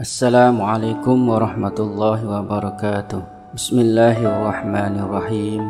Assalamualaikum warahmatullahi wabarakatuh. Bismillahirrahmanirrahim.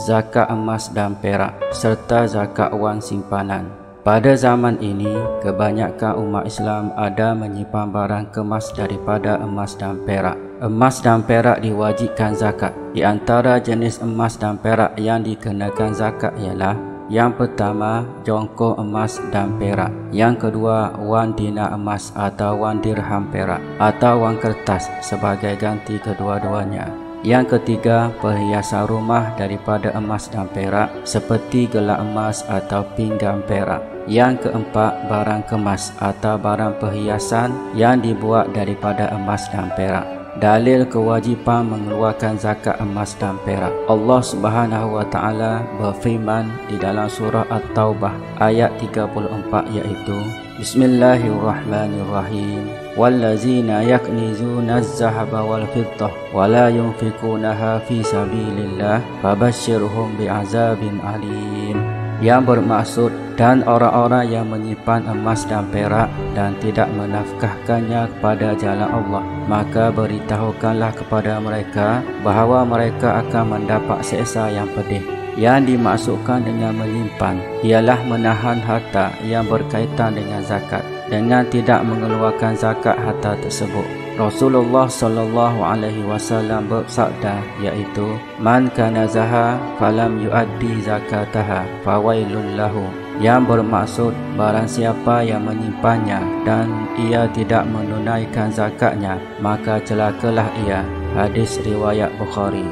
Zakat emas dan perak serta zakat wang simpanan. Pada zaman ini, kebanyakan umat Islam ada menyimpan barang kemas daripada emas dan perak. Emas dan perak diwajibkan zakat. Di antara jenis emas dan perak yang dikenakan zakat ialah: yang pertama, jongkok emas dan perak. Yang kedua, wang dinar emas atau wang dirham perak atau wang kertas sebagai ganti kedua-duanya. Yang ketiga, perhiasan rumah daripada emas dan perak seperti gelang emas atau pinggan perak. Yang keempat, barang kemas atau barang perhiasan yang dibuat daripada emas dan perak. Dalil kewajipan mengeluarkan zakat emas dan perak. Allah Subhanahu wa taala berfirman di dalam surah At-Taubah ayat 34, iaitu Bismillahirrahmanirrahim. Wallazina yaknizuna az-zahaba wal fiddah wa la yunfikunaha fi sabilillah fabashshirhum bi'azabin alim. Yang bermaksud, dan orang-orang yang menyimpan emas dan perak dan tidak menafkahkannya kepada jalan Allah, maka beritahukanlah kepada mereka bahawa mereka akan mendapat siksa yang pedih. Yang dimaksudkan dengan menyimpan ialah menahan harta yang berkaitan dengan zakat dengan tidak mengeluarkan zakat harta tersebut. Rasulullah sallallahu alaihi wasallam bersabda, iaitu man kanazaha falam yuaddi zakataha fawailul lahu. Yang bermaksud, barang siapa yang menyimpannya dan ia tidak menunaikan zakatnya, maka celakalah ia. Hadis riwayat Bukhari.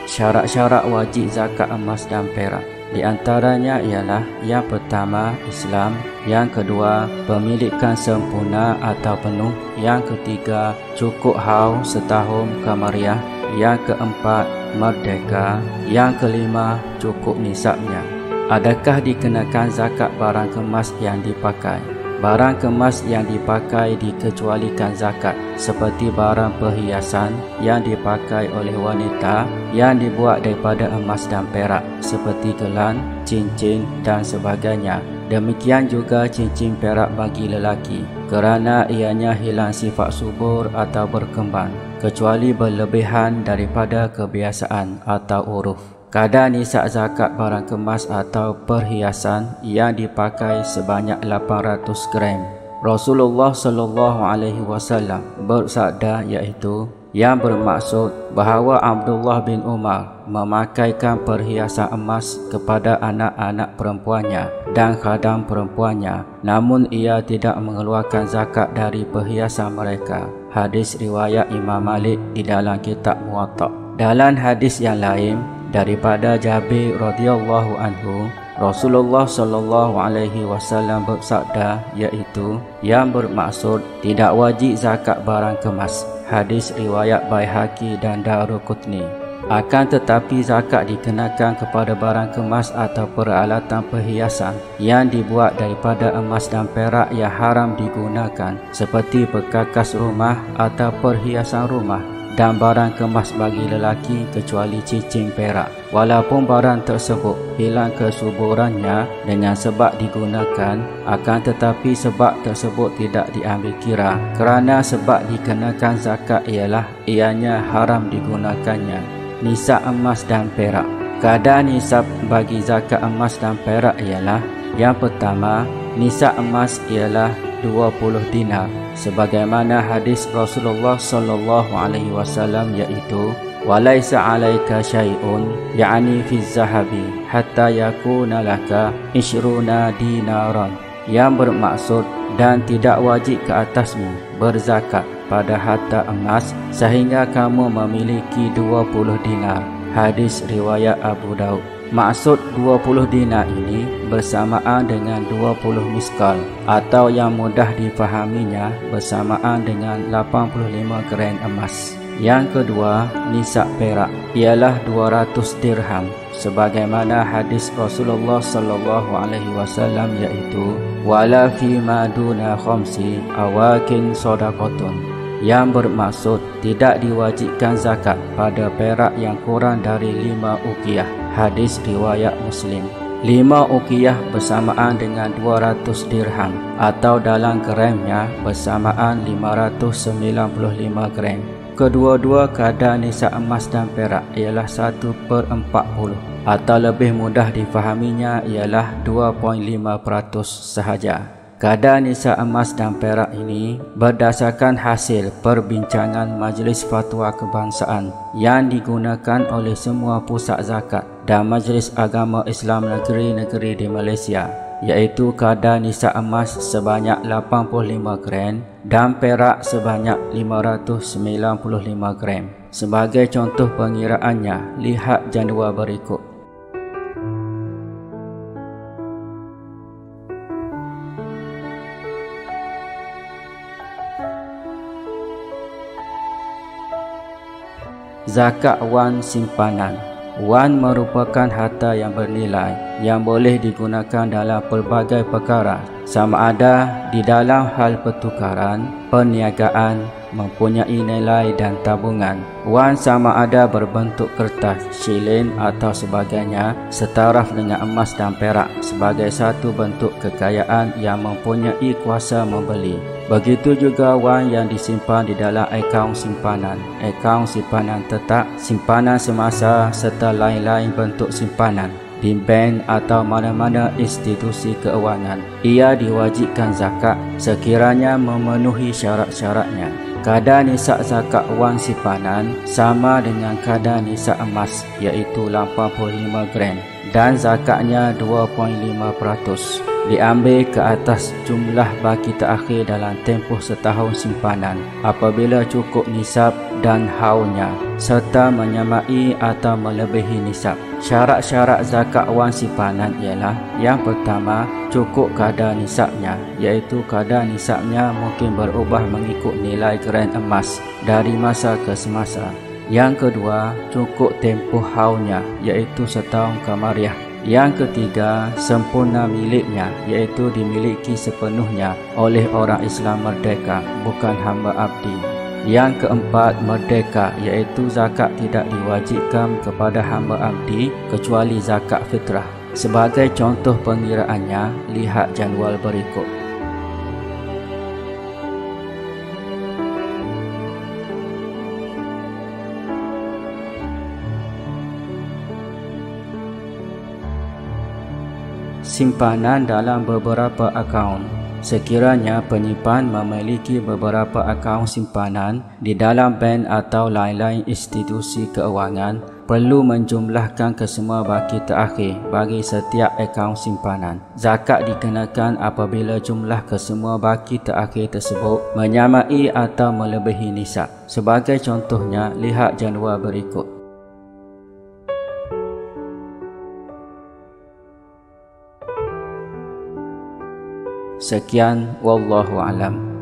Syarat-syarat wajib zakat emas dan perak di antaranya ialah: yang pertama, Islam; yang kedua, pemilikan sempurna atau penuh; yang ketiga, cukup haul setahun kamariah; yang keempat, merdeka; yang kelima, cukup nisabnya. Adakah dikenakan zakat barang kemas yang dipakai? Barang kemas yang dipakai dikecualikan zakat, seperti barang perhiasan yang dipakai oleh wanita yang dibuat daripada emas dan perak, seperti gelang, cincin dan sebagainya. Demikian juga cincin perak bagi lelaki, kerana ianya hilang sifat subur atau berkembang, kecuali berlebihan daripada kebiasaan atau uruf. Kadar nisab zakat barang kemas atau perhiasan yang dipakai sebanyak 800 gram. Rasulullah sallallahu alaihi wasallam bersabda, iaitu yang bermaksud bahawa Abdullah bin Umar memakaikan perhiasan emas kepada anak-anak perempuannya dan khadam perempuannya, namun ia tidak mengeluarkan zakat dari perhiasan mereka. Hadis riwayat Imam Malik di dalam kitab Muwatta. Dalam hadis yang lain daripada Jabir radhiyallahu anhu, Rasulullah sallallahu alaihi wasallam bersabda, iaitu yang bermaksud tidak wajib zakat barang kemas. Hadis riwayat Baihaqi dan Daruqutni. Akan tetapi zakat dikenakan kepada barang kemas atau peralatan perhiasan yang dibuat daripada emas dan perak yang haram digunakan, seperti perkakas rumah atau perhiasan rumah, dan barang kemas bagi lelaki kecuali cincin perak. Walaupun barang tersebut hilang kesuburannya dengan sebab digunakan, akan tetapi sebab tersebut tidak diambil kira, kerana sebab dikenakan zakat ialah ianya haram digunakannya. Nisab emas dan perak. Kadar nisab bagi zakat emas dan perak ialah: yang pertama, nisab emas ialah 20 dinar, sebagaimana hadis Rasulullah sallallahu alaihi wasallam, iaitu walaisa 'alaika syai'un ya'ni fi zahabi hatta yakuna laka 20 dinaran. Yang bermaksud, dan tidak wajib ke atasmu berzakat pada harta emas sehingga kamu memiliki 20 dinar. Hadis riwayat Abu Daud. Maksud 20 dinar ini bersamaan dengan 20 miskal, atau yang mudah difahaminya bersamaan dengan 85 gram emas. Yang kedua, nisab perak ialah 200 dirham, sebagaimana hadis Rasulullah sallallahu alaihi wasallam, iaitu wala fi ma duna khamsi awakin shadaqatun. Yang bermaksud tidak diwajibkan zakat pada perak yang kurang dari 5 uqiyah. Hadis riwayat Muslim. 5 ukiyah bersamaan dengan 200 dirham atau dalam gramnya bersamaan 595 gram. Kedua-dua kadar nisab emas dan perak ialah 1/40 atau lebih mudah difahaminya ialah 2.5% sahaja. Kadar nisab emas dan perak ini berdasarkan hasil perbincangan Majlis Fatwa Kebangsaan yang digunakan oleh semua pusat zakat dan Majlis Agama Islam negeri-negeri di Malaysia, iaitu kadar nisab emas sebanyak 85 gram dan perak sebanyak 595 gram. Sebagai contoh pengiraannya, lihat jadual berikut. Zakat wan simpanan. Wan merupakan harta yang bernilai yang boleh digunakan dalam pelbagai perkara, sama ada di dalam hal pertukaran, perniagaan, mempunyai nilai dan tabungan. Wan sama ada berbentuk kertas, shilin atau sebagainya, setaraf dengan emas dan perak sebagai satu bentuk kekayaan yang mempunyai kuasa membeli. Begitu juga wan yang disimpan di dalam akaun simpanan tetap, simpanan semasa serta lain-lain bentuk simpanan di bank atau mana-mana institusi keuangan. Ia diwajibkan zakat sekiranya memenuhi syarat-syaratnya. Kadar nisab zakat wan simpanan sama dengan kadar nisab emas, iaitu 85 gram, dan zakatnya 2.5%. Diambil ke atas jumlah baki terakhir dalam tempoh setahun simpanan apabila cukup nisab dan haulnya serta menyamai atau melebihi nisab. Syarat-syarat zakat wan simpanan ialah: yang pertama, cukup kadar nisabnya, iaitu kadar nisabnya mungkin berubah mengikut nilai gram emas dari masa ke semasa. Yang kedua, cukup tempoh haulnya, iaitu setahun kamariah. Yang ketiga, sempurna miliknya, iaitu dimiliki sepenuhnya oleh orang Islam merdeka, bukan hamba abdi. Yang keempat, merdeka, iaitu zakat tidak diwajibkan kepada hamba abdi kecuali zakat fitrah. Sebagai contoh pengiraannya, lihat jadual berikut. Simpanan dalam beberapa akaun. Sekiranya penyimpan memiliki beberapa akaun simpanan di dalam bank atau lain-lain institusi keuangan, perlu menjumlahkan kesemua baki terakhir bagi setiap akaun simpanan. Zakat dikenakan apabila jumlah kesemua baki terakhir tersebut menyamai atau melebihi nisab. Sebagai contohnya, lihat jadual berikut. Sekian, wallahu alam.